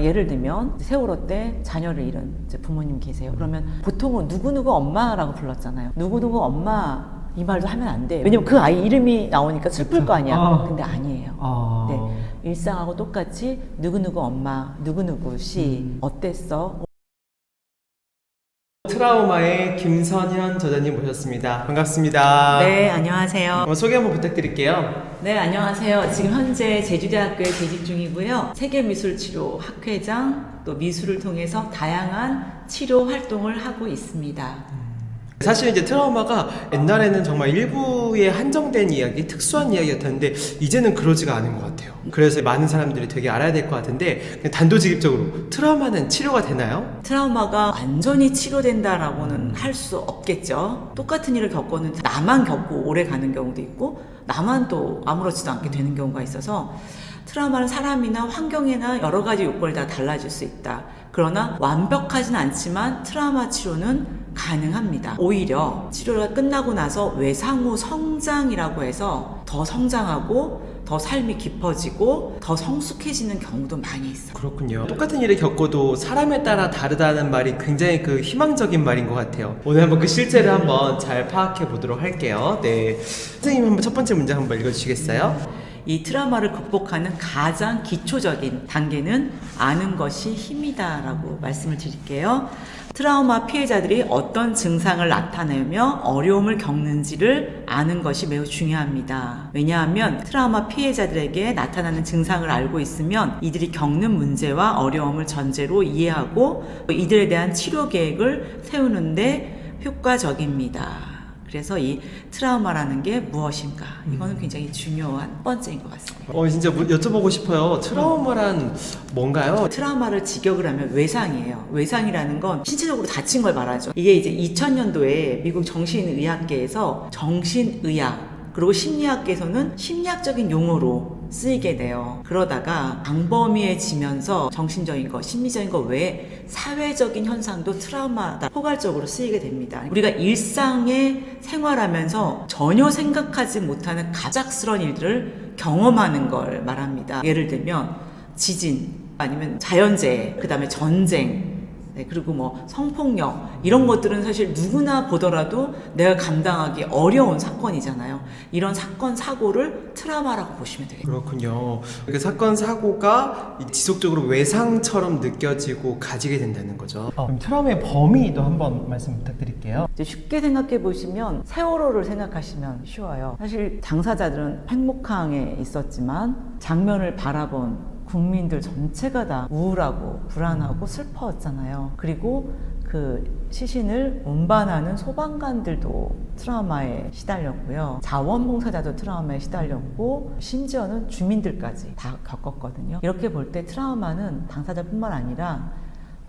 예를 들면 세월호 때 자녀를 잃은 이제 부모님 계세요. 그러면 보통은 누구누구 엄마라고 불렀잖아요. 누구누구 엄마 이 말도 하면 안 돼요. 왜냐면 그 아이 이름이 나오니까 슬플 거 아니야. 근데 아니에요. 네, 일상하고 똑같이 누구누구 엄마, 누구누구 씨 어땠어? 트라우마의 김선현 저자님 모셨습니다. 반갑습니다. 네, 안녕하세요. 소개 한번 부탁드릴게요. 네, 안녕하세요. 지금 현재 제주대학교에 재직 중이고요. 세계미술치료 학회장, 또 미술을 통해서 다양한 치료 활동을 하고 있습니다. 사실 이제 트라우마가 옛날에는 정말 일부에 한정된 이야기, 특수한 이야기였는데 이제는 그러지가 않은 것 같아요. 그래서 많은 사람들이 되게 알아야 될 것 같은데 그냥 단도직입적으로 트라우마는 치료가 되나요? 트라우마가 완전히 치료된다라고는 할 수 없겠죠. 똑같은 일을 겪었는데 나만 겪고 오래 가는 경우도 있고 나만 또 아무렇지도 않게 되는 경우가 있어서 트라우마는 사람이나 환경이나 여러 가지 요건이 다 달라질 수 있다. 그러나 완벽하진 않지만 트라우마 치료는 가능합니다. 오히려 치료가 끝나고 나서 외상후 성장이라고 해서 더 성장하고 더 삶이 깊어지고 더 성숙해지는 경우도 많이 있어요. 그렇군요. 똑같은 일을 겪어도 사람에 따라 다르다는 말이 굉장히 그 희망적인 말인 것 같아요. 오늘 한번 그 실제를 한번 잘 파악해 보도록 할게요. 네, 선생님 한번 첫 번째 문장 한번 읽어주시겠어요? 이 트라우마를 극복하는 가장 기초적인 단계는 아는 것이 힘이다라고 말씀을 드릴게요. 트라우마 피해자들이 어떤 증상을 나타내며 어려움을 겪는지를 아는 것이 매우 중요합니다. 왜냐하면 트라우마 피해자들에게 나타나는 증상을 알고 있으면 이들이 겪는 문제와 어려움을 전제로 이해하고 이들에 대한 치료 계획을 세우는데 효과적입니다. 그래서 이 트라우마라는 게 무엇인가? 이거는 굉장히 중요한 첫 번째인 것 같습니다. 진짜 여쭤보고 싶어요. 트라우마란 뭔가요? 트라우마를 직역을 하면 외상이에요. 외상이라는 건 신체적으로 다친 걸 말하죠. 이게 이제 2000년도에 미국 정신의학계에서 정신의학 그리고 심리학계에서는 심리학적인 용어로 쓰이게 돼요. 그러다가 광범위해지면서 정신적인 거, 심리적인 거 외에 사회적인 현상도 트라우마다 포괄적으로 쓰이게 됩니다. 우리가 일상에 생활하면서 전혀 생각하지 못하는 갑작스러운 일들을 경험하는 걸 말합니다. 예를 들면 지진, 아니면 자연재해, 그 다음에 전쟁, 네, 그리고 뭐 성폭력 이런 것들은 사실 누구나 보더라도 내가 감당하기 어려운 사건이잖아요. 이런 사건 사고를 트라우마라고 보시면 되겠습니다. 그렇군요. 그 사건 사고가 지속적으로 외상처럼 느껴지고 가지게 된다는 거죠. 그럼 트라우마의 범위도 한번 말씀 부탁드릴게요. 이제 쉽게 생각해 보시면 세월호를 생각하시면 쉬워요. 사실 당사자들은 행복항에 있었지만 장면을 바라본 국민들 전체가 다 우울하고 불안하고 슬퍼했잖아요. 그리고 그 시신을 운반하는 소방관들도 트라우마에 시달렸고요. 자원봉사자도 트라우마에 시달렸고 심지어는 주민들까지 다 겪었거든요. 이렇게 볼 때 트라우마는 당사자뿐만 아니라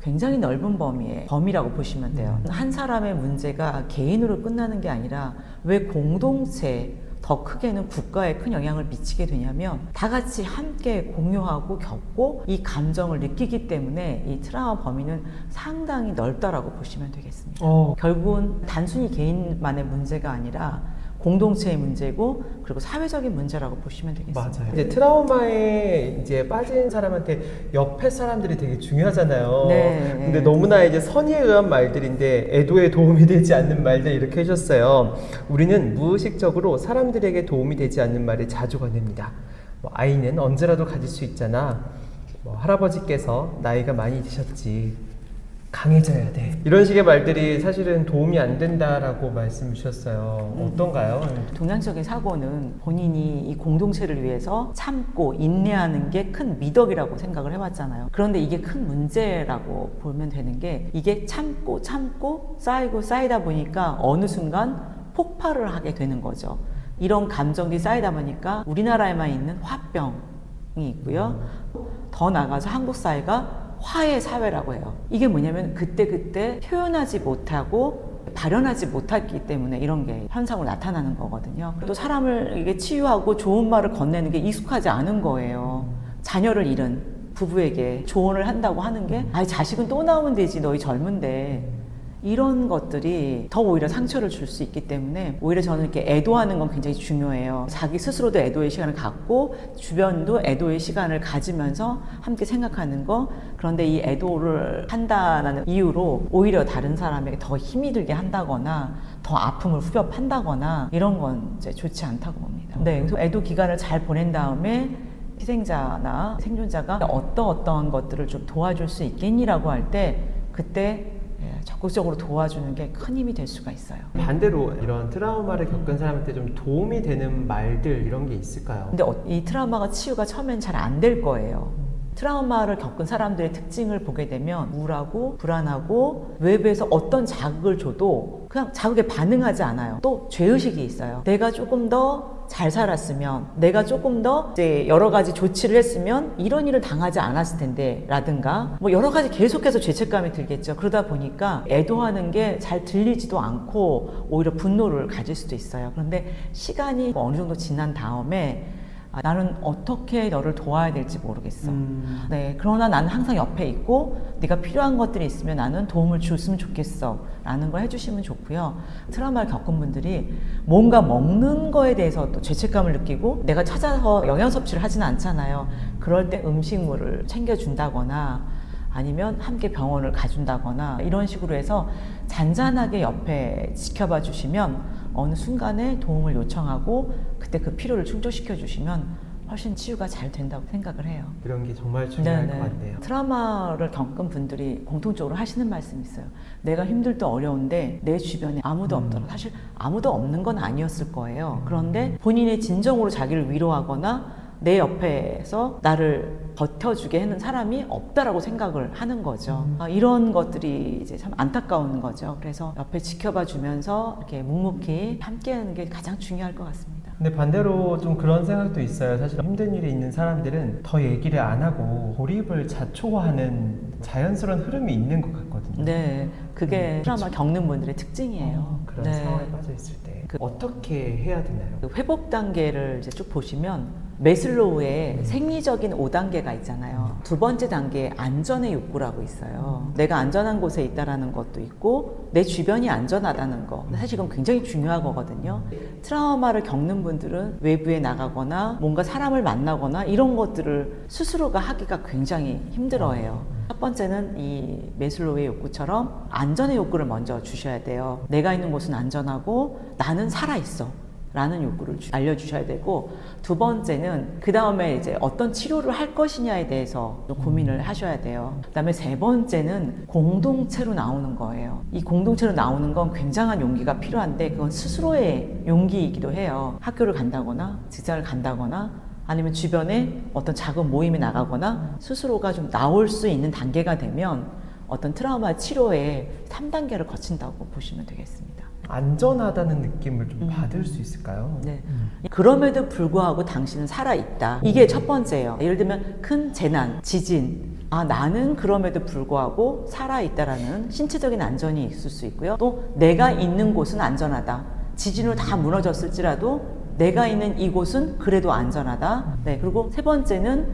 굉장히 넓은 범위라고 보시면 돼요. 한 사람의 문제가 개인으로 끝나는 게 아니라 왜 공동체 더 크게는 국가에 큰 영향을 미치게 되냐면 다 같이 함께 공유하고 겪고 이 감정을 느끼기 때문에 이 트라우마 범위는 상당히 넓다라고 보시면 되겠습니다. 결국은 단순히 개인만의 문제가 아니라 공동체의 문제고 그리고 사회적인 문제라고 보시면 되겠습니다. 맞아요. 이제 트라우마에 이제 빠진 사람한테 옆에 사람들이 되게 중요하잖아요. 네. 근데 너무나 이제 선의에 의한 말들인데 애도에 도움이 되지 않는 말들 이렇게 해주셨어요. 우리는 무의식적으로 사람들에게 도움이 되지 않는 말을 자주 건넵니다. 아이는 언제라도 가질 수 있잖아. 할아버지께서 나이가 많이 드셨지. 강해져야 돼. 이런 식의 말들이 사실은 도움이 안 된다라고 말씀 주셨어요. 어떤가요? 동양적인 사고는 본인이 이 공동체를 위해서 참고 인내하는 게 큰 미덕이라고 생각을 해왔잖아요. 그런데 이게 큰 문제라고 보면 되는 게 이게 참고 쌓이다 보니까 어느 순간 폭발을 하게 되는 거죠. 이런 감정들이 쌓이다 보니까 우리나라에만 있는 화병이 있고요. 더 나아가서 한국 사회가 화해 사회라고 해요. 이게 뭐냐면 그때 표현하지 못하고 발현하지 못했기 때문에 이런 게 현상으로 나타나는 거거든요. 또 사람을 이게 치유하고 좋은 말을 건네는 게 익숙하지 않은 거예요. 자녀를 잃은 부부에게 조언을 한다고 하는 게 자식은 또 나오면 되지 너희 젊은데 이런 것들이 더 오히려 상처를 줄 수 있기 때문에 오히려 저는 이렇게 애도하는 건 굉장히 중요해요. 자기 스스로도 애도의 시간을 갖고 주변도 애도의 시간을 가지면서 함께 생각하는 거. 그런데 이 애도를 한다는 이유로 오히려 다른 사람에게 더 힘이 들게 한다거나 더 아픔을 후벼판다거나 이런 건 이제 좋지 않다고 봅니다. 네, 그래서 애도 기간을 잘 보낸 다음에 희생자나 생존자가 어떠한 것들을 좀 도와줄 수 있겠니라고 할 때 그때 적극적으로 도와주는 게 큰 힘이 될 수가 있어요. 반대로 이런 트라우마를 겪은 사람한테 좀 도움이 되는 말들 이런 게 있을까요? 근데 이 트라우마가 치유가 처음엔 잘 안 될 거예요. 트라우마를 겪은 사람들의 특징을 보게 되면 우울하고 불안하고 외부에서 어떤 자극을 줘도 그냥 자극에 반응하지 않아요. 또 죄의식이 있어요. 내가 조금 더 잘 살았으면, 내가 조금 더 이제 여러 가지 조치를 했으면 이런 일을 당하지 않았을 텐데 라든가 뭐 여러 가지 계속해서 죄책감이 들겠죠. 그러다 보니까 애도하는 게 잘 들리지도 않고 오히려 분노를 가질 수도 있어요. 그런데 시간이 어느 정도 지난 다음에 나는 어떻게 너를 도와야 될지 모르겠어. 네, 그러나 나는 항상 옆에 있고 네가 필요한 것들이 있으면 나는 도움을 줬으면 좋겠어 라는 걸 해주시면 좋고요. 트라우마를 겪은 분들이 뭔가 먹는 거에 대해서 또 죄책감을 느끼고 내가 찾아서 영양 섭취를 하지는 않잖아요. 그럴 때 음식물을 챙겨준다거나 아니면 함께 병원을 가준다거나 이런 식으로 해서 잔잔하게 옆에 지켜봐 주시면 어느 순간에 도움을 요청하고 그때 그 필요를 충족시켜 주시면 훨씬 치유가 잘 된다고 생각을 해요. 이런 게 정말 중요할 것 같네요. 트라우마를 겪은 분들이 공통적으로 하시는 말씀이 있어요. 내가 힘들도 어려운데 내 주변에 아무도 없더라. 사실 아무도 없는 건 아니었을 거예요. 그런데 본인의 진정으로 자기를 위로하거나 내 옆에서 나를 버텨주게 하는 사람이 없다라고 생각을 하는 거죠. 이런 것들이 이제 참 안타까운 거죠. 그래서 옆에 지켜봐 주면서 이렇게 묵묵히 함께하는 게 가장 중요할 것 같습니다. 근데 반대로 좀 그런 생각도 있어요. 사실 힘든 일이 있는 사람들은 더 얘기를 안 하고 고립을 자초하는 자연스러운 흐름이 있는 것 같거든요. 네, 그게 트라우마 겪는 분들의 특징이에요. 그런 네. 상황에 빠져 있을 때 어떻게 해야 되나요? 그 회복 단계를 이제 쭉 보시면 메슬로우의 생리적인 5단계가 있잖아요. 두 번째 단계에 안전의 욕구라고 있어요. 내가 안전한 곳에 있다라는 것도 있고 내 주변이 안전하다는 거. 사실 이건 굉장히 중요한 거거든요. 트라우마를 겪는 분들은 외부에 나가거나 뭔가 사람을 만나거나 이런 것들을 스스로가 하기가 굉장히 힘들어해요. 첫 번째는 이 메슬로우의 욕구처럼 안전의 욕구를 먼저 주셔야 돼요. 내가 있는 곳은 안전하고 나는 살아있어 라는 욕구를 알려주셔야 되고, 두 번째는 그 다음에 이제 어떤 치료를 할 것이냐에 대해서 좀 고민을 하셔야 돼요. 그 다음에 세 번째는 공동체로 나오는 거예요. 이 공동체로 나오는 건 굉장한 용기가 필요한데 그건 스스로의 용기이기도 해요. 학교를 간다거나 직장을 간다거나 아니면 주변에 어떤 작은 모임에 나가거나 스스로가 좀 나올 수 있는 단계가 되면 어떤 트라우마 치료의 3단계를 거친다고 보시면 되겠습니다. 안전하다는 느낌을 좀 받을 수 있을까요? 네. 그럼에도 불구하고 당신은 살아있다. 이게 첫 번째예요. 예를 들면 큰 재난, 지진. 나는 그럼에도 불구하고 살아있다라는 신체적인 안전이 있을 수 있고요. 또 내가 있는 곳은 안전하다. 지진으로 다 무너졌을지라도 내가 있는 이곳은 그래도 안전하다. 네. 그리고 세 번째는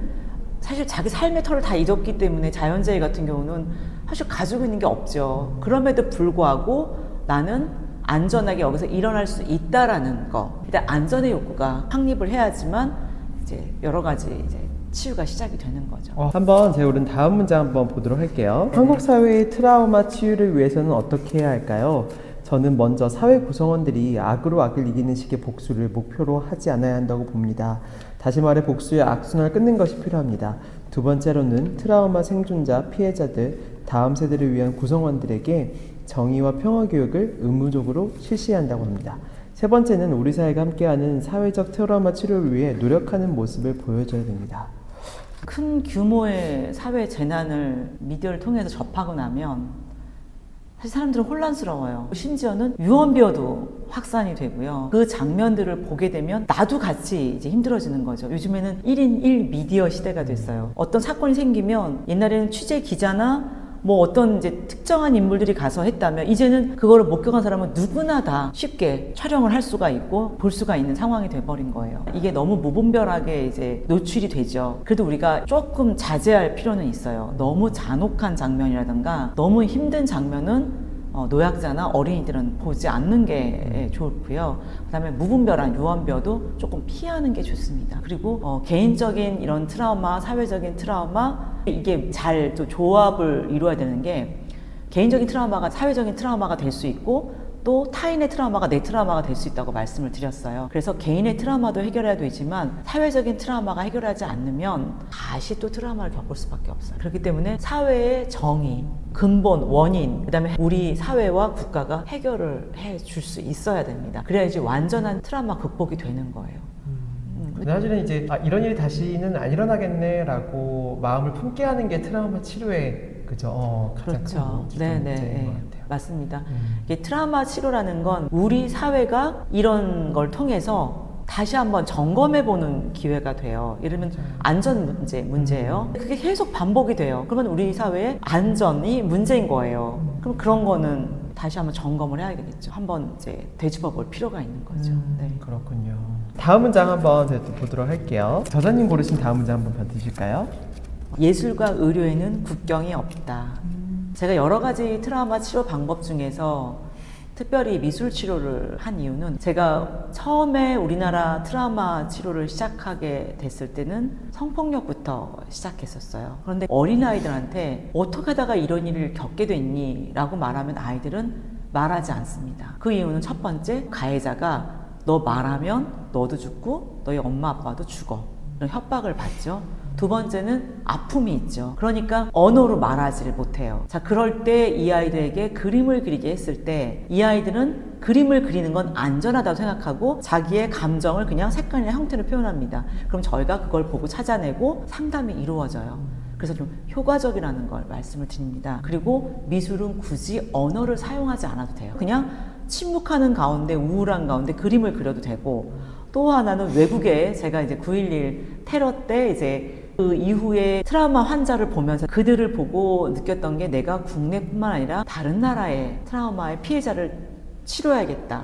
사실 자기 삶의 터를 다 잊었기 때문에 자연재해 같은 경우는 사실 가지고 있는 게 없죠. 그럼에도 불구하고 나는 안전하게 여기서 일어날 수 있다라는 거. 일단 안전의 욕구가 확립을 해야지만 이제 여러 가지 이제 치유가 시작이 되는 거죠. 한번 제가 오른 다음 문장 한번 보도록 할게요. 한국 사회의 트라우마 치유를 위해서는 어떻게 해야 할까요? 저는 먼저 사회 구성원들이 악으로 악을 이기는 식의 복수를 목표로 하지 않아야 한다고 봅니다. 다시 말해 복수의 악순환을 끊는 것이 필요합니다. 두 번째로는 트라우마 생존자, 피해자들, 다음 세대를 위한 구성원들에게 정의와 평화 교육을 의무적으로 실시해야 한다고 합니다. 세 번째는 우리 사회가 함께하는 사회적 트라우마 치료를 위해 노력하는 모습을 보여줘야 됩니다. 큰 규모의 사회 재난을 미디어를 통해서 접하고 나면 사실 사람들은 혼란스러워요. 심지어는 유언비어도 확산이 되고요. 그 장면들을 보게 되면 나도 같이 이제 힘들어지는 거죠. 요즘에는 1인 1 미디어 시대가 됐어요. 어떤 사건이 생기면 옛날에는 취재 기자나 뭐 어떤 이제 특정한 인물들이 가서 했다면 이제는 그거를 목격한 사람은 누구나 다 쉽게 촬영을 할 수가 있고 볼 수가 있는 상황이 돼버린 거예요. 이게 너무 무분별하게 이제 노출이 되죠. 그래도 우리가 조금 자제할 필요는 있어요. 너무 잔혹한 장면이라든가 너무 힘든 장면은 노약자나 어린이들은 보지 않는 게 좋고요. 그다음에 무분별한 유언비어도 조금 피하는 게 좋습니다. 그리고 개인적인 이런 트라우마, 사회적인 트라우마, 이게 잘 또 조합을 이루어야 되는 게, 개인적인 트라우마가 사회적인 트라우마가 될 수 있고 또 타인의 트라우마가 내 트라우마가 될 수 있다고 말씀을 드렸어요. 그래서 개인의 트라우마도 해결해야 되지만 사회적인 트라우마가 해결하지 않으면 다시 또 트라우마를 겪을 수밖에 없어요. 그렇기 때문에 사회의 정의, 근본, 원인, 그다음에 우리 사회와 국가가 해결을 해줄 수 있어야 됩니다. 그래야지 완전한 트라우마 극복이 되는 거예요. 사실은 이제 이런 일이 다시는 안 일어나겠네라고 마음을 품게 하는 게 트라우마 치료의 가장 그렇죠. 큰 네네. 문제인 것 같아요. 맞습니다. 이게 트라우마 치료라는 건 우리 사회가 이런 걸 통해서 다시 한번 점검해보는 기회가 돼요. 예를 들면 안전 문제예요. 그게 계속 반복이 돼요. 그러면 우리 사회의 안전이 문제인 거예요. 그럼 그런 거는 다시 한번 점검을 해야겠죠. 한번 이제 되짚어볼 필요가 있는 거죠. 네. 그렇군요. 다음 문장 한번 또 보도록 할게요. 저자님 고르신 다음 문장 한번 봐주실까요? 예술과 의료에는 국경이 없다. 제가 여러 가지 트라우마 치료 방법 중에서 특별히 미술 치료를 한 이유는, 제가 처음에 우리나라 트라우마 치료를 시작하게 됐을 때는 성폭력부터 시작했었어요. 그런데 어린아이들한테 어떻게 하다가 이런 일을 겪게 됐니? 라고 말하면 아이들은 말하지 않습니다. 그 이유는 첫 번째, 가해자가 너 말하면 너도 죽고 너희 엄마 아빠도 죽어, 이런 협박을 받죠. 두 번째는 아픔이 있죠. 그러니까 언어로 말하지를 못해요. 자, 그럴 때 이 아이들에게 그림을 그리게 했을 때 이 아이들은 그림을 그리는 건 안전하다고 생각하고 자기의 감정을 그냥 색깔이나 형태로 표현합니다. 그럼 저희가 그걸 보고 찾아내고 상담이 이루어져요. 그래서 좀 효과적이라는 걸 말씀을 드립니다. 그리고 미술은 굳이 언어를 사용하지 않아도 돼요. 그냥 침묵하는 가운데, 우울한 가운데 그림을 그려도 되고, 또 하나는 외국에 제가 이제 9.11 테러 때 이제 그 이후에 트라우마 환자를 보면서 그들을 보고 느꼈던 게, 내가 국내뿐만 아니라 다른 나라의 트라우마의 피해자를 치료해야겠다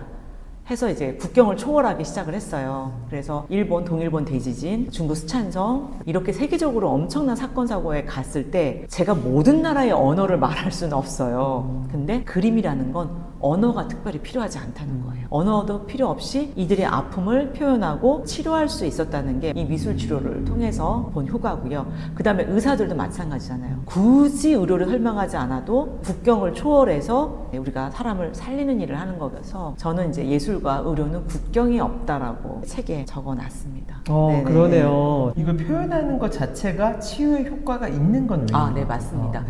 해서 이제 국경을 초월하기 시작을 했어요. 그래서 일본, 동일본 대지진, 중국 스촨성, 이렇게 세계적으로 엄청난 사건 사고에 갔을 때 제가 모든 나라의 언어를 말할 수는 없어요. 근데 그림이라는 건 언어가 특별히 필요하지 않다는 거예요. 언어도 필요 없이 이들의 아픔을 표현하고 치료할 수 있었다는 게 이 미술 치료를 통해서 본 효과고요. 그 다음에 의사들도 마찬가지잖아요. 굳이 의료를 설명하지 않아도 국경을 초월해서 우리가 사람을 살리는 일을 하는 거라서, 저는 이제 예술과 의료는 국경이 없다라고 책에 적어놨습니다. 네네. 그러네요. 이걸 표현하는 것 자체가 치유의 효과가 있는 거네요. 네, 맞습니다.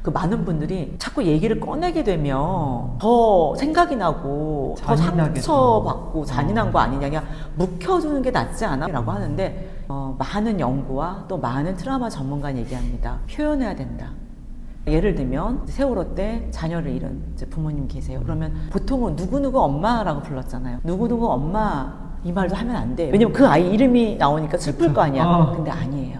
그 많은 분들이 자꾸 얘기를 꺼내게 되면 더 생각이 나고 더 상처받고 잔인한 거 아니냐, 그냥 묵혀두는 게 낫지 않아? 라고 하는데, 많은 연구와 또 많은 트라우마 전문가는 얘기합니다. 표현해야 된다. 예를 들면 세월호 때 자녀를 잃은 이제 부모님 계세요. 그러면 보통은 누구누구 엄마라고 불렀잖아요. 누구누구 엄마, 이 말도 하면 안 돼요. 왜냐면 그 아이 이름이 나오니까 슬플 거 아니야. 근데 아니에요.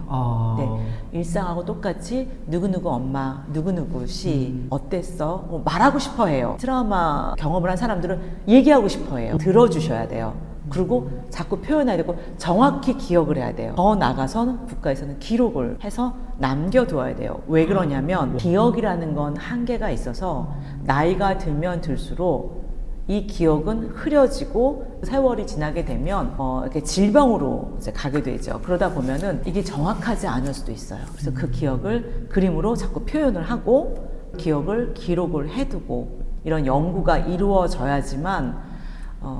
네. 일상하고 똑같이 누구누구 엄마, 누구누구 씨 어땠어? 말하고 싶어 해요. 트라우마 경험을 한 사람들은 얘기하고 싶어 해요. 들어주셔야 돼요. 그리고 자꾸 표현해야 되고 정확히 기억을 해야 돼요. 더 나아가서는 국가에서는 기록을 해서 남겨두어야 돼요. 왜 그러냐면 기억이라는 건 한계가 있어서 나이가 들면 들수록 이 기억은 흐려지고 세월이 지나게 되면 이렇게 질병으로 이제 가게 되죠. 그러다 보면은 이게 정확하지 않을 수도 있어요. 그래서 그 기억을 그림으로 자꾸 표현을 하고 기억을 기록을 해두고, 이런 연구가 이루어져야지만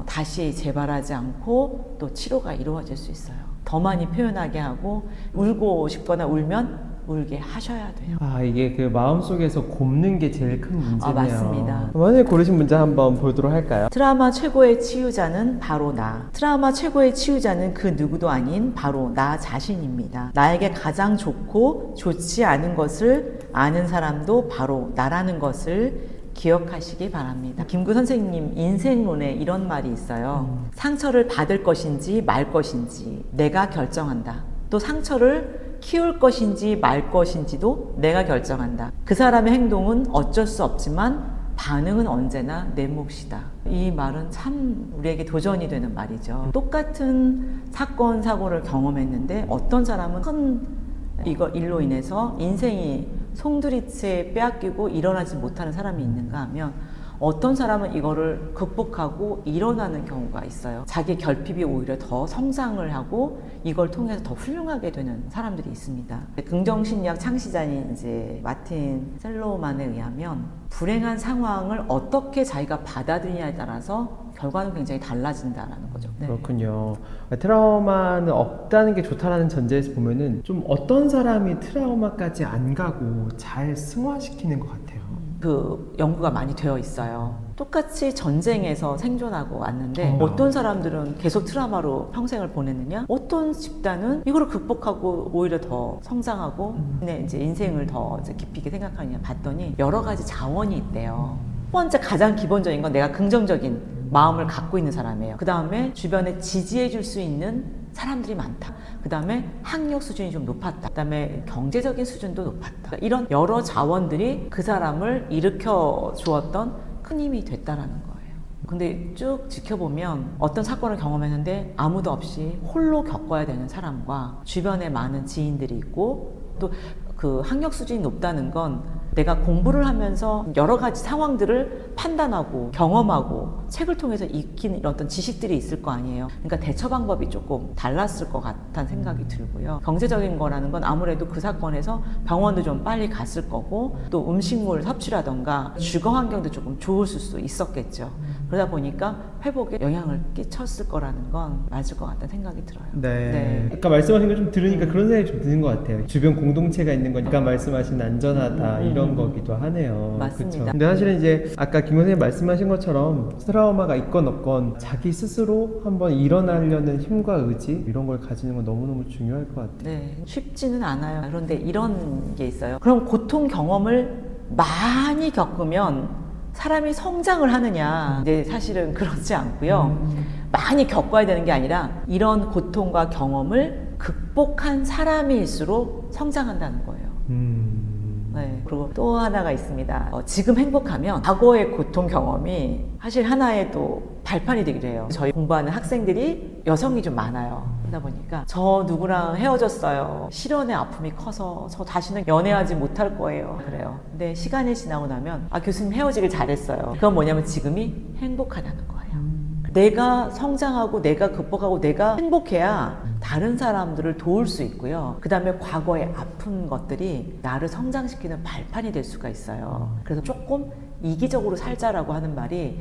다시 재발하지 않고 또 치료가 이루어질 수 있어요. 더 많이 표현하게 하고, 울고 싶거나 울면 울게 하셔야 돼요. 이게 그 마음속에서 곱는 게 제일 큰 문제네요. 맞습니다. 오늘 고르신 문장 한번 보도록 할까요? 트라우마 최고의 치유자는 바로 나. 트라우마 최고의 치유자는 그 누구도 아닌 바로 나 자신입니다. 나에게 가장 좋고 좋지 않은 것을 아는 사람도 바로 나라는 것을 기억하시기 바랍니다. 김구 선생님 인생론에 이런 말이 있어요. 상처를 받을 것인지 말 것인지 내가 결정한다. 또 상처를 키울 것인지 말 것인지도 내가 결정한다. 그 사람의 행동은 어쩔 수 없지만 반응은 언제나 내 몫이다. 이 말은 참 우리에게 도전이 되는 말이죠. 똑같은 사건, 사고를 경험했는데 어떤 사람은 큰 일로 인해서 인생이 송두리째 빼앗기고 일어나지 못하는 사람이 있는가 하면, 어떤 사람은 이거를 극복하고 일어나는 경우가 있어요. 자기 결핍이 오히려 더 성장을 하고 이걸 통해서 더 훌륭하게 되는 사람들이 있습니다. 긍정심리학 창시자인 이제 마틴 셀로만에 의하면 불행한 상황을 어떻게 자기가 받아들이냐에 따라서 결과는 굉장히 달라진다라는 거죠. 네. 그렇군요. 트라우마는 없다는 게 좋다라는 전제에서 보면은 좀 어떤 사람이 트라우마까지 안 가고 잘 승화시키는 것 같아요. 그 연구가 많이 되어 있어요. 똑같이 전쟁에서 생존하고 왔는데 어떤 사람들은 계속 트라우마로 평생을 보냈느냐, 어떤 집단은 이거를 극복하고 오히려 더 성장하고 이제 인생을 더 이제 깊이 있게 생각하느냐 봤더니 여러 가지 자원이 있대요. 첫 번째 가장 기본적인 건 내가 긍정적인 마음을 갖고 있는 사람이에요. 그 다음에 주변에 지지해 줄 수 있는 사람들이 많다. 그 다음에 학력 수준이 좀 높았다. 그 다음에 경제적인 수준도 높았다. 이런 여러 자원들이 그 사람을 일으켜 주었던 큰 힘이 됐다라는 거예요. 근데 쭉 지켜보면 어떤 사건을 경험했는데 아무도 없이 홀로 겪어야 되는 사람과 주변에 많은 지인들이 있고 또 그 학력 수준이 높다는 건 내가 공부를 하면서 여러 가지 상황들을 판단하고 경험하고 책을 통해서 익힌 이런 어떤 지식들이 있을 거 아니에요. 그러니까 대처 방법이 조금 달랐을 것 같다는 생각이 들고요. 경제적인 거라는 건 아무래도 그 사건에서 병원도 좀 빨리 갔을 거고 또 음식물 섭취라던가 주거 환경도 조금 좋을 수도 있었겠죠. 그러다 보니까 회복에 영향을 끼쳤을 거라는 건 맞을 것 같다는 생각이 들어요. 네. 아까 말씀하신 거 좀 들으니까 그런 생각이 좀 드는 것 같아요. 주변 공동체가 있는 거니까 말씀하신 안전하다 이런 거기도 하네요. 맞습니다. 그쵸? 근데 사실은 이제 아까 김 선생님 말씀하신 것처럼 트라우마가 있건 없건 자기 스스로 한번 일어나려는 힘과 의지 이런 걸 가지는 건 너무너무 중요할 것 같아요. 네, 쉽지는 않아요. 그런데 이런 게 있어요. 그럼 고통 경험을 많이 겪으면 사람이 성장을 하느냐? 근데 사실은 그렇지 않고요. 많이 겪어야 되는 게 아니라 이런 고통과 경험을 극복한 사람일수록 성장한다는 거예요. 네. 그리고 또 하나가 있습니다. 지금 행복하면 과거의 고통 경험이 사실 하나의 또 발판이 되기도 해요. 저희 공부하는 학생들이 여성이 좀 많아요. 그러다 보니까 저 누구랑 헤어졌어요. 실연의 아픔이 커서 저 다시는 연애하지 못할 거예요. 그래요. 근데 시간이 지나고 나면 교수님 헤어지길 잘했어요. 그건 뭐냐면 지금이 행복하다는 거예요. 내가 성장하고 내가 극복하고 내가 행복해야 다른 사람들을 도울 수 있고요. 그 다음에 과거의 아픈 것들이 나를 성장시키는 발판이 될 수가 있어요. 그래서 조금 이기적으로 살자라고 하는 말이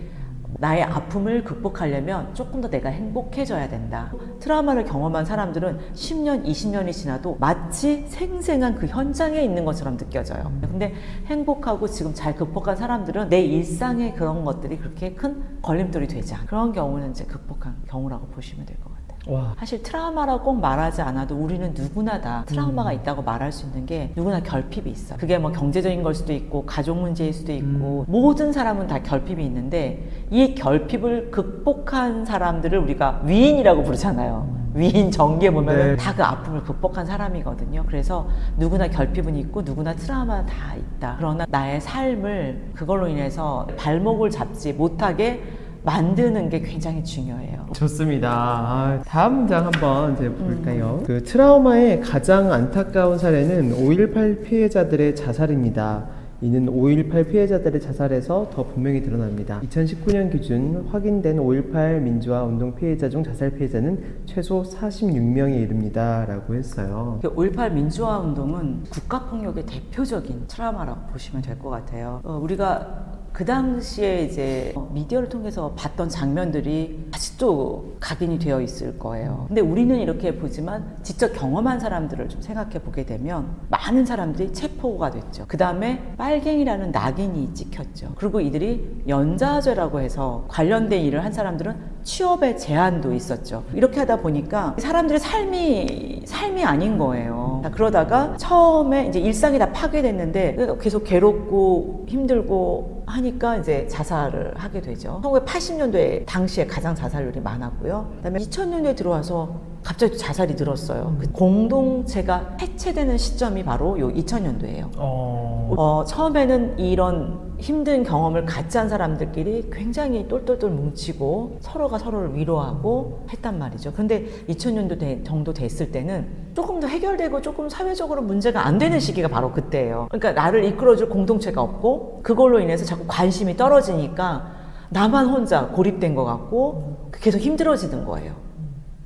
나의 아픔을 극복하려면 조금 더 내가 행복해져야 된다. 트라우마를 경험한 사람들은 10년, 20년이 지나도 마치 생생한 그 현장에 있는 것처럼 느껴져요. 근데 행복하고 지금 잘 극복한 사람들은 내 일상의 그런 것들이 그렇게 큰 걸림돌이 되지 않아요. 그런 경우는 이제 극복한 경우라고 보시면 될 것 같아요. 와. 사실 트라우마라고 꼭 말하지 않아도 우리는 누구나 다 트라우마가 있다고 말할 수 있는 게 누구나 결핍이 있어요. 그게 뭐 경제적인 걸 수도 있고 가족 문제일 수도 있고 모든 사람은 다 결핍이 있는데 이 결핍을 극복한 사람들을 우리가 위인이라고 부르잖아요. 위인 정기에 보면 다 그 아픔을 극복한 사람이거든요. 그래서 누구나 결핍은 있고 누구나 트라우마는 다 있다. 그러나 나의 삶을 그걸로 인해서 발목을 잡지 못하게 만드는 게 굉장히 중요해요. 좋습니다. 다음 문장 한번 이제 볼까요? 그 트라우마의 가장 안타까운 사례는 5.18 피해자들의 자살입니다. 이는 5.18 피해자들의 자살에서 더 분명히 드러납니다. 2019년 기준 확인된 5.18 민주화 운동 피해자 중 자살 피해자는 최소 46명에 이릅니다. 라고 했어요. 5.18 민주화 운동은 국가폭력의 대표적인 트라우마라고 보시면 될 것 같아요. 우리가 그 당시에 이제 미디어를 통해서 봤던 장면들이 아직도 각인이 되어 있을 거예요. 근데 우리는 이렇게 보지만 직접 경험한 사람들을 좀 생각해 보게 되면 많은 사람들이 체포가 됐죠. 그 다음에 빨갱이라는 낙인이 찍혔죠. 그리고 이들이 연좌제라고 해서 관련된 일을 한 사람들은 취업의 제한도 있었죠. 이렇게 하다 보니까 사람들의 삶이 아닌 거예요. 그러다가 처음에 이제 일상이 다 파괴됐는데 계속 괴롭고 힘들고 하니까 이제 자살을 하게 되죠. 1980년도에 당시에 가장 자살률이 많았고요. 그다음에 2000년대에 들어와서 갑자기 또 자살이 늘었어요. 그 공동체가 해체되는 시점이 바로 요 2000년도예요. 처음에는 이런 힘든 경험을 같이 한 사람들끼리 굉장히 똘똘똘 뭉치고 서로가 서로를 위로하고 했단 말이죠. 근데 2000년도 정도 됐을 때는 조금 더 해결되고 조금 사회적으로 문제가 안 되는 시기가 바로 그때예요. 그러니까 나를 이끌어줄 공동체가 없고 그걸로 인해서 자꾸 관심이 떨어지니까 나만 혼자 고립된 것 같고 계속 힘들어지는 거예요.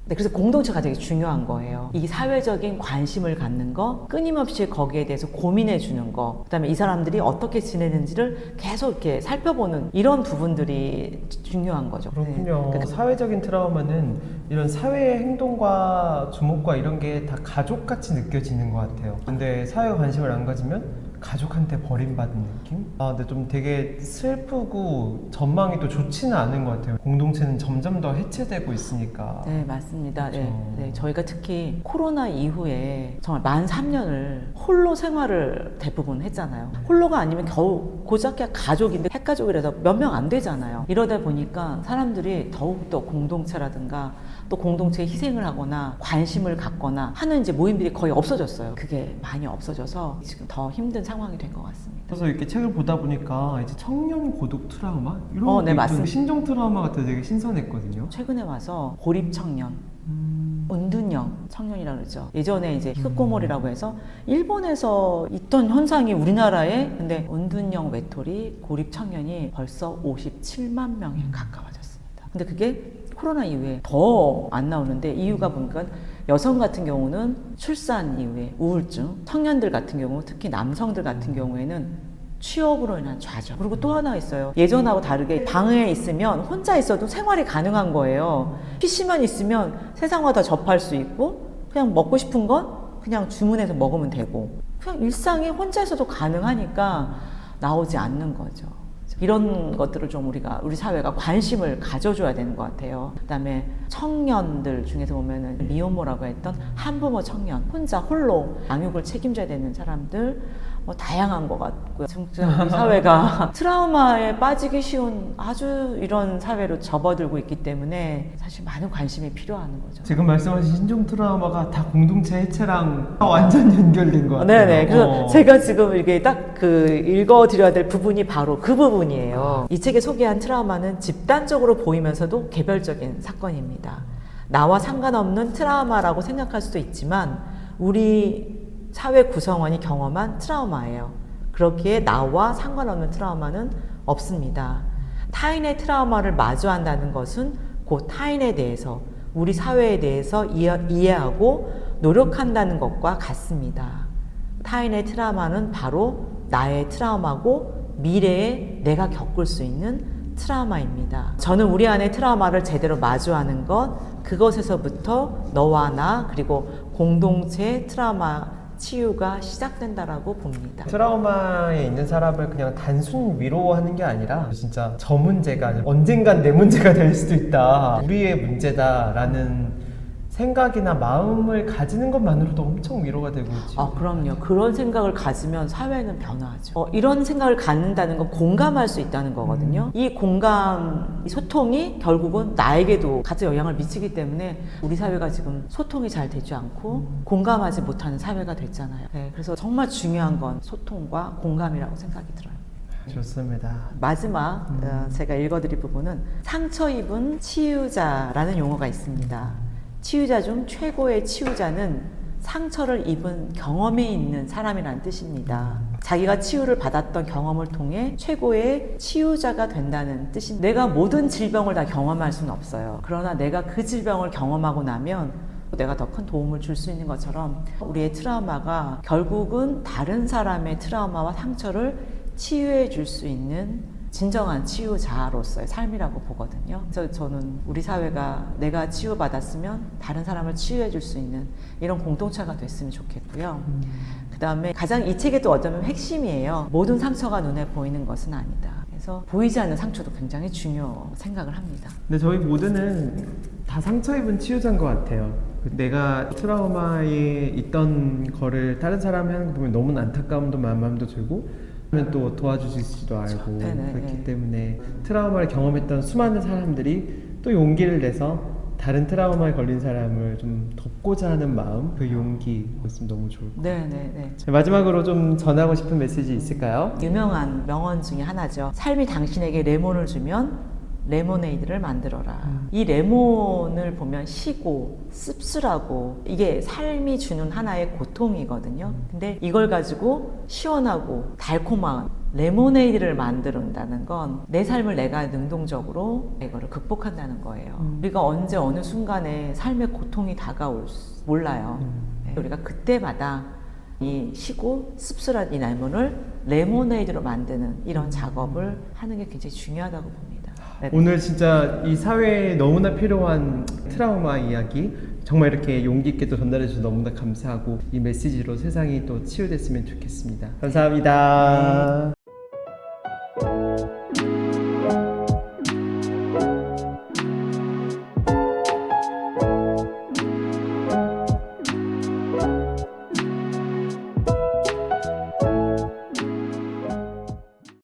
네, 그래서 공동체가 되게 중요한 거예요. 이 사회적인 관심을 갖는 거, 끊임없이 거기에 대해서 고민해 주는 거, 그다음에 이 사람들이 어떻게 지내는지를 계속 이렇게 살펴보는 이런 부분들이 중요한 거죠. 그렇군요. 네. 그러니까 사회적인 트라우마는 이런 사회의 행동과 주목과 이런 게 다 가족같이 느껴지는 것 같아요. 근데 사회가 관심을 안 가지면 가족한테 버림받은 느낌? 근데 좀 되게 슬프고 전망이 또 좋지는 않은 것 같아요. 공동체는 점점 더 해체되고 있으니까. 네, 맞습니다. 그렇죠. 네, 저희가 특히 코로나 이후에 정말 만 3년을 홀로 생활을 대부분 했잖아요. 홀로가 아니면 겨우 고작 가족인데 핵가족이라서 몇 명 안 되잖아요. 이러다 보니까 사람들이 더욱더 공동체라든가 또 공동체에 희생을 하거나 관심을 갖거나 하는 이제 모임들이 거의 없어졌어요. 그게 많이 없어져서 지금 더 힘든 상황이 된 것 같습니다. 그래서 이렇게 책을 보다 보니까 이제 청년 고독 트라우마 이런 것도 네, 맞습니다. 신종 트라우마 같아 되게 신선했거든요. 최근에 와서 고립 청년, 은둔형 청년이라고 그러죠. 예전에 이제 히키코모리라고 해서 일본에서 있던 현상이 우리나라에 근데 은둔형 외톨이 고립 청년이 벌써 57만 명에 가까워졌습니다. 근데 그게 코로나 이후에 더 안 나오는데 이유가 보니까 여성 같은 경우는 출산 이후에 우울증, 청년들 같은 경우 특히 남성들 같은 경우에는 취업으로 인한 좌절. 그리고 또 하나 있어요. 예전하고 다르게 방에 있으면 혼자 있어도 생활이 가능한 거예요. PC만 있으면 세상과 다 접할 수 있고 그냥 먹고 싶은 건 그냥 주문해서 먹으면 되고 그냥 일상이 혼자 있어도 가능하니까 나오지 않는 거죠. 이런 것들을 좀 우리 사회가 관심을 가져줘야 되는 것 같아요. 그다음에 청년들 중에서 보면은 미혼모라고 했던 한부모 청년, 혼자 홀로 양육을 책임져야 되는 사람들 다양한 것 같고요. 진짜 우리 사회가 트라우마에 빠지기 쉬운 아주 이런 사회로 접어들고 있기 때문에 사실 많은 관심이 필요한 거죠. 지금 말씀하신 신종 트라우마가 다 공동체 해체랑 완전 연결된 것 같아요. 네네. 그래서 제가 지금 이게 딱 읽어드려야 될 부분이 바로 그 부분이에요. 이 책에 소개한 트라우마는 집단적으로 보이면서도 개별적인 사건입니다. 나와 상관없는 트라우마라고 생각할 수도 있지만 우리 사회 구성원이 경험한 트라우마예요. 그렇기에 나와 상관없는 트라우마는 없습니다. 타인의 트라우마를 마주한다는 것은 곧 타인에 대해서 우리 사회에 대해서 이해하고 노력한다는 것과 같습니다. 타인의 트라우마는 바로 나의 트라우마고 미래에 내가 겪을 수 있는 트라우마입니다. 저는 우리 안의 트라우마를 제대로 마주하는 것, 그것에서부터 너와 나 그리고 공동체의 트라우마 치유가 시작된다라고 봅니다. 트라우마에 있는 사람을 그냥 단순 위로하는 게 아니라 진짜 저 문제가 언젠간 내 문제가 될 수도 있다. 우리의 문제다라는 생각이나 마음을 가지는 것만으로도 엄청 위로가 되고 있죠. 그럼요. 그런 생각을 가지면 사회는 변화하죠. 이런 생각을 갖는다는 건 공감할 수 있다는 거거든요. 이 공감, 이 소통이 결국은 나에게도 같은 영향을 미치기 때문에 우리 사회가 지금 소통이 잘 되지 않고 공감하지 못하는 사회가 됐잖아요. 네, 그래서 정말 중요한 건 소통과 공감이라고 생각이 들어요. 좋습니다. 마지막 제가 읽어드릴 부분은 상처 입은 치유자라는 용어가 있습니다. 치유자 중 최고의 치유자는 상처를 입은 경험이 있는 사람이라는 뜻입니다. 자기가 치유를 받았던 경험을 통해 최고의 치유자가 된다는 뜻입니다. 내가 모든 질병을 다 경험할 수는 없어요. 그러나 내가 그 질병을 경험하고 나면 내가 더 큰 도움을 줄 수 있는 것처럼 우리의 트라우마가 결국은 다른 사람의 트라우마와 상처를 치유해 줄 수 있는 진정한 치유자로서의 삶이라고 보거든요. 그래서 저는 우리 사회가 내가 치유받았으면 다른 사람을 치유해 줄 수 있는 이런 공동체가 됐으면 좋겠고요. 그 다음에 가장 이 책의 또 어쩌면 핵심이에요. 모든 상처가 눈에 보이는 것은 아니다. 그래서 보이지 않는 상처도 굉장히 중요 생각을 합니다. 근데 저희 모두는 다 상처 입은 치유자인 것 같아요. 내가 트라우마에 있던 거를 다른 사람이 하는 거 보면 너무 안타까움도 마음도 들고 또 도와주실지도 알고 네네, 그렇기 네. 때문에 트라우마를 경험했던 수많은 사람들이 또 용기를 내서 다른 트라우마에 걸린 사람을 좀 돕고자 하는 마음, 그 용기 있으면 너무 좋을 것 같아요. 네네네. 마지막으로 좀 전하고 싶은 메시지 있을까요? 유명한 명언 중에 하나죠. 삶이 당신에게 레몬을 주면 레모네이드를 만들어라. 이 레몬을 보면 시고 씁쓸하고 이게 삶이 주는 하나의 고통이거든요. 근데 이걸 가지고 시원하고 달콤한 레모네이드를 만든다는 건 내 삶을 내가 능동적으로 이거를 극복한다는 거예요. 우리가 언제 어느 순간에 삶의 고통이 다가올 몰라요. 네, 우리가 그때마다 이 시고 씁쓸한 이 레몬을 레모네이드로 만드는 이런 작업을 하는 게 굉장히 중요하다고 봅니다. 네. 오늘 진짜 이 사회에 너무나 필요한 트라우마 이야기 정말 이렇게 용기 있게 또 전달해 주셔서 너무나 감사하고 이 메시지로 세상이 또 치유됐으면 좋겠습니다. 감사합니다.